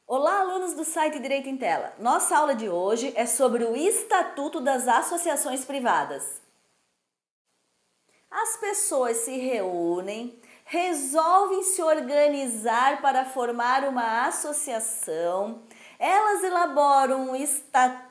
Olá, alunos do site Direito em Tela. Nossa aula de hoje é sobre o Estatuto das Associações Privadas. As pessoas se reúnem, resolvem se organizar para formar uma associação, elas elaboram um estatuto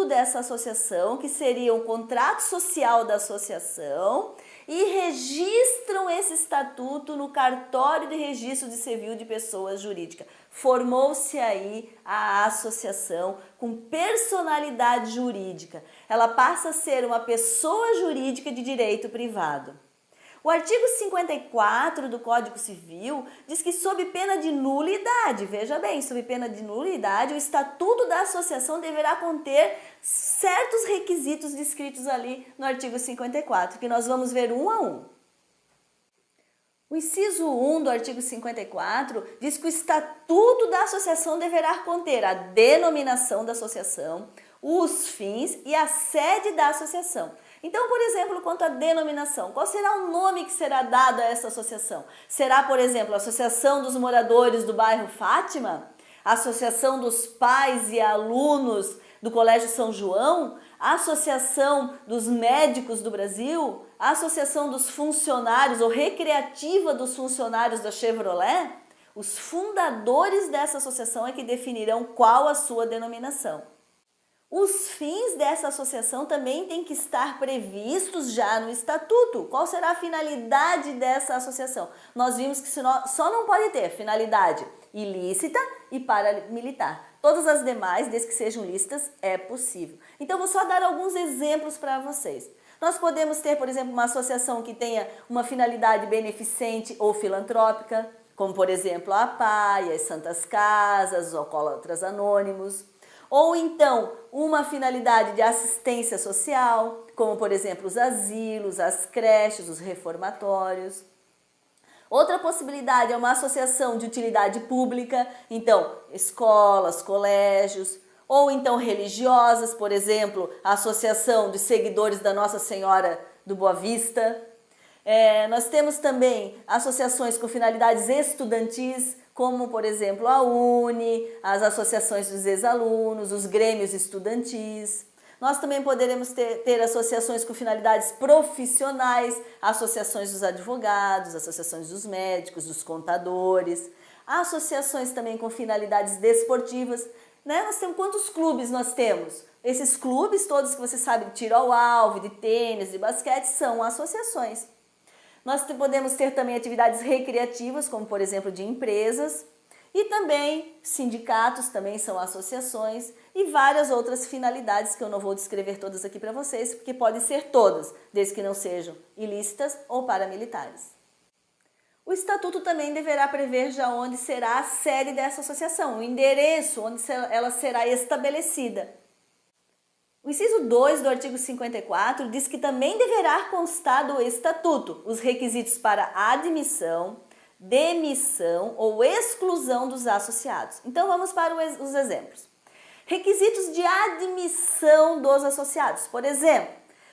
dessa associação, que seria o contrato social da associação, e registram esse estatuto no cartório de registro de civil de pessoas jurídicas. Formou-se aí a associação com personalidade jurídica. Ela passa a ser uma pessoa jurídica de direito privado. O artigo 54 do Código Civil diz que, sob pena de nulidade, veja bem, sob pena de nulidade, o estatuto da associação deverá conter certos requisitos descritos ali no artigo 54, que nós vamos ver um a um. O inciso 1 do artigo 54 diz que o estatuto da associação deverá conter a denominação da associação, os fins e a sede da associação. Então, por exemplo, quanto à denominação, qual será o nome que será dado a essa associação? Será, por exemplo, a Associação dos Moradores do Bairro Fátima? A Associação dos Pais e Alunos do Colégio São João? A Associação dos Médicos do Brasil? A Associação dos Funcionários ou Recreativa dos Funcionários da Chevrolet? Os fundadores dessa associação é que definirão qual a sua denominação. Os fins dessa associação também têm que estar previstos já no estatuto. Qual será a finalidade dessa associação? Nós vimos que só não pode ter finalidade ilícita e paramilitar. Todas as demais, desde que sejam lícitas, é possível. Então, vou só dar alguns exemplos para vocês. Nós podemos ter, por exemplo, uma associação que tenha uma finalidade beneficente ou filantrópica, como, por exemplo, a APAE, as Santas Casas, os Alcoólatras Anônimos. Ou então, uma finalidade de assistência social, como, por exemplo, os asilos, as creches, os reformatórios. Outra possibilidade é uma associação de utilidade pública, então, escolas, colégios, ou então religiosas, por exemplo, a Associação de Seguidores da Nossa Senhora do Boa Vista. Nós temos também associações com finalidades estudantis, como, por exemplo, a UNE, as associações dos ex-alunos, os grêmios estudantis. Nós também poderemos ter associações com finalidades profissionais, associações dos advogados, associações dos médicos, dos contadores, associações também com finalidades desportivas. Nós temos quantos clubes nós temos? Esses clubes todos que você sabe de tiro ao alvo, de tênis, de basquete, são associações. Nós podemos ter também atividades recreativas, como por exemplo de empresas, e também sindicatos, também são associações, e várias outras finalidades que eu não vou descrever todas aqui para vocês, porque podem ser todas, desde que não sejam ilícitas ou paramilitares. O estatuto também deverá prever já onde será a sede dessa associação, o endereço onde ela será estabelecida. O inciso 2 do artigo 54 diz que também deverá constar do estatuto os requisitos para admissão, demissão ou exclusão dos associados. Então vamos para os exemplos. Requisitos de admissão dos associados. Por exemplo,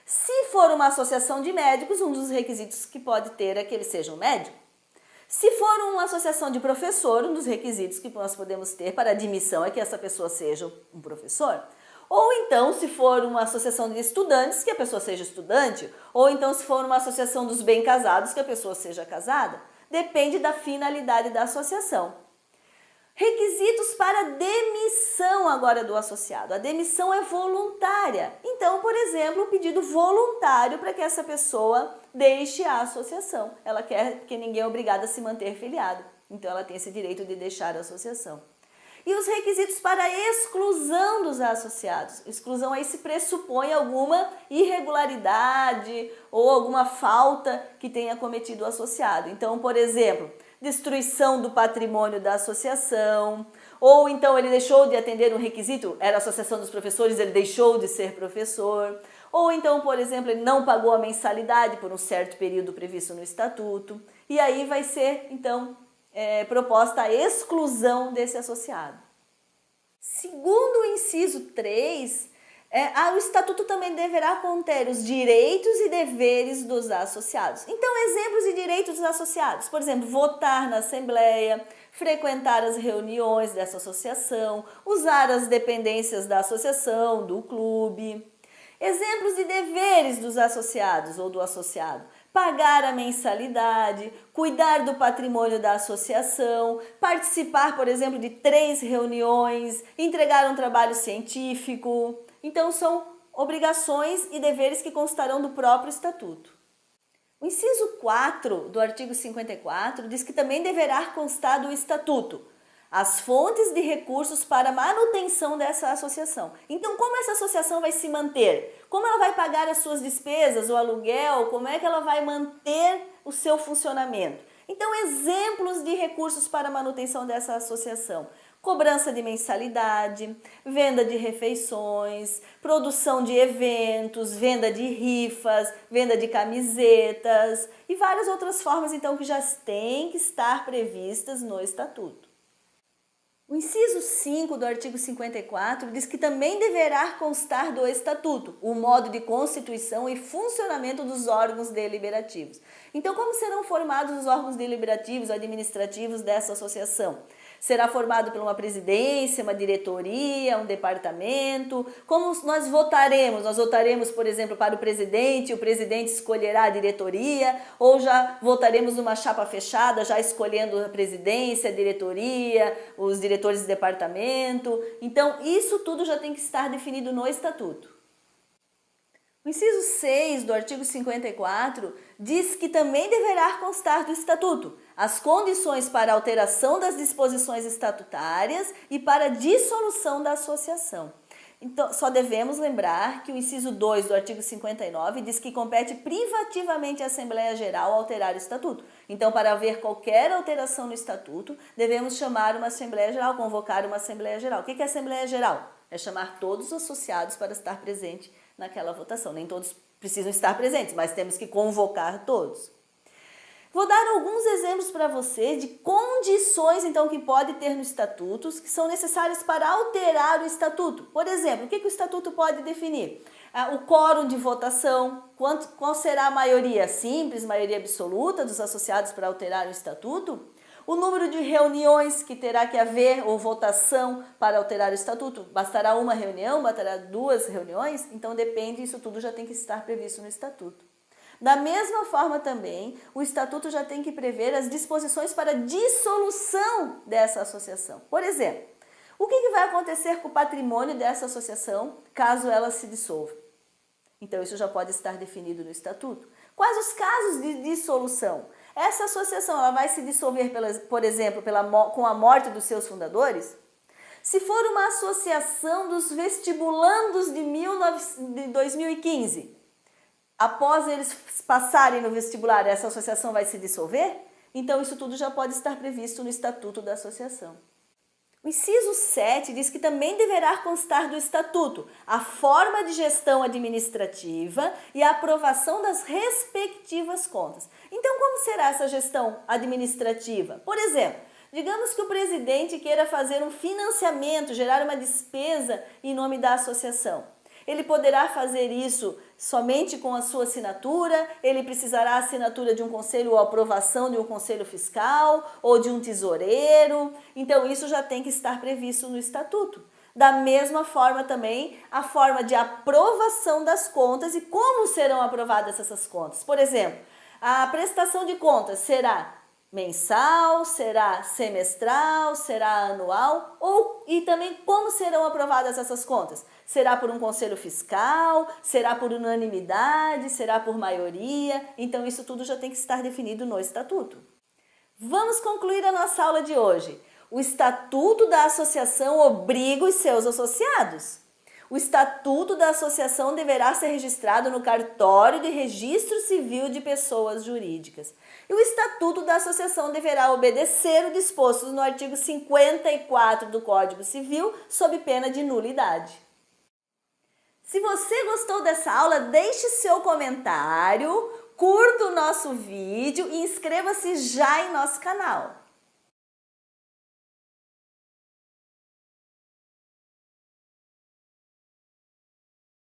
se for uma associação de médicos, um dos requisitos que pode ter é que eles sejam médicos. Se for uma associação de professor, um dos requisitos que nós podemos ter para admissão é que essa pessoa seja um professor. Ou então, se for uma associação de estudantes, que a pessoa seja estudante. Ou então, se for uma associação dos bem-casados, que a pessoa seja casada. Depende da finalidade da associação. Requisitos para demissão agora do associado. A demissão é voluntária. Então, por exemplo, o pedido voluntário para que essa pessoa deixe a associação. Ela quer, porque ninguém é obrigado a se manter filiado. Então, ela tem esse direito de deixar a associação. E os requisitos para a exclusão dos associados. Exclusão aí se pressupõe alguma irregularidade ou alguma falta que tenha cometido o associado. Então, por exemplo, destruição do patrimônio da associação, ou então ele deixou de atender um requisito, era a associação dos professores, ele deixou de ser professor, ou então, por exemplo, ele não pagou a mensalidade por um certo período previsto no estatuto, e aí vai ser, então, proposta a exclusão desse associado. Segundo o inciso 3, O estatuto também deverá conter os direitos e deveres dos associados. Então, exemplos de direitos dos associados, por exemplo, votar na assembleia, frequentar as reuniões dessa associação, usar as dependências da associação, do clube. Exemplos de deveres dos associados ou do associado: pagar a mensalidade, cuidar do patrimônio da associação, participar, por exemplo, de 3 reuniões, entregar um trabalho científico. Então, são obrigações e deveres que constarão do próprio estatuto. O inciso 4 do artigo 54 diz que também deverá constar do estatuto as fontes de recursos para a manutenção dessa associação. Então, como essa associação vai se manter? Como ela vai pagar as suas despesas, o aluguel? Como é que ela vai manter o seu funcionamento? Então, exemplos de recursos para a manutenção dessa associação: cobrança de mensalidade, venda de refeições, produção de eventos, venda de rifas, venda de camisetas e várias outras formas, então, que já têm que estar previstas no estatuto. O inciso 5 do artigo 54 diz que também deverá constar do estatuto o modo de constituição e funcionamento dos órgãos deliberativos. Então, como serão formados os órgãos deliberativos administrativos dessa associação? Será formado por uma presidência, uma diretoria, um departamento? Como nós votaremos? Nós votaremos, por exemplo, para o presidente escolherá a diretoria, ou já votaremos numa chapa fechada, já escolhendo a presidência, a diretoria, os diretores de departamento? Então, isso tudo já tem que estar definido no estatuto. O inciso 6 do artigo 54 diz que também deverá constar do estatuto as condições para alteração das disposições estatutárias e para dissolução da associação. Então, só devemos lembrar que o inciso 2 do artigo 59 diz que compete privativamente à Assembleia Geral alterar o estatuto. Então, para haver qualquer alteração no estatuto, devemos chamar uma Assembleia Geral, convocar uma Assembleia Geral. O que é Assembleia Geral? É chamar todos os associados para estar presente naquela votação. Nem todos precisam estar presentes, mas temos que convocar todos. Vou dar alguns exemplos para você de condições, então, que pode ter no estatuto, que são necessárias para alterar o estatuto. Por exemplo, o que o estatuto pode definir? O quórum de votação, qual será a maioria simples, maioria absoluta dos associados para alterar o estatuto? O número de reuniões que terá que haver ou votação para alterar o estatuto. Bastará uma reunião, bastará 2 reuniões? Então depende, isso tudo já tem que estar previsto no estatuto. Da mesma forma também, o estatuto já tem que prever as disposições para dissolução dessa associação. Por exemplo, o que vai acontecer com o patrimônio dessa associação caso ela se dissolva? Então isso já pode estar definido no estatuto. Quais os casos de dissolução? Essa associação ela vai se dissolver, por exemplo, com a morte dos seus fundadores? Se for uma associação dos vestibulandos de 2015, após eles passarem no vestibular, essa associação vai se dissolver? Então, isso tudo já pode estar previsto no Estatuto da Associação. O inciso 7 diz que também deverá constar do Estatuto a forma de gestão administrativa e a aprovação das respectivas contas. Então, como será essa gestão administrativa? Por exemplo, digamos que o presidente queira fazer um financiamento, gerar uma despesa em nome da associação. Ele poderá fazer isso somente com a sua assinatura, ele precisará a assinatura de um conselho ou aprovação de um conselho fiscal ou de um tesoureiro. Então, isso já tem que estar previsto no estatuto. Da mesma forma também, a forma de aprovação das contas e como serão aprovadas essas contas. Por exemplo, a prestação de contas será mensal, será semestral, será anual e também como serão aprovadas essas contas? Será por um conselho fiscal, será por unanimidade, será por maioria? Então isso tudo já tem que estar definido no estatuto. Vamos concluir a nossa aula de hoje. O estatuto da associação obriga os seus associados. O estatuto da associação deverá ser registrado no cartório de registro civil de pessoas jurídicas. E o estatuto da associação deverá obedecer o disposto no artigo 54 do Código Civil, sob pena de nulidade. Se você gostou dessa aula, deixe seu comentário, curta o nosso vídeo e inscreva-se já em nosso canal.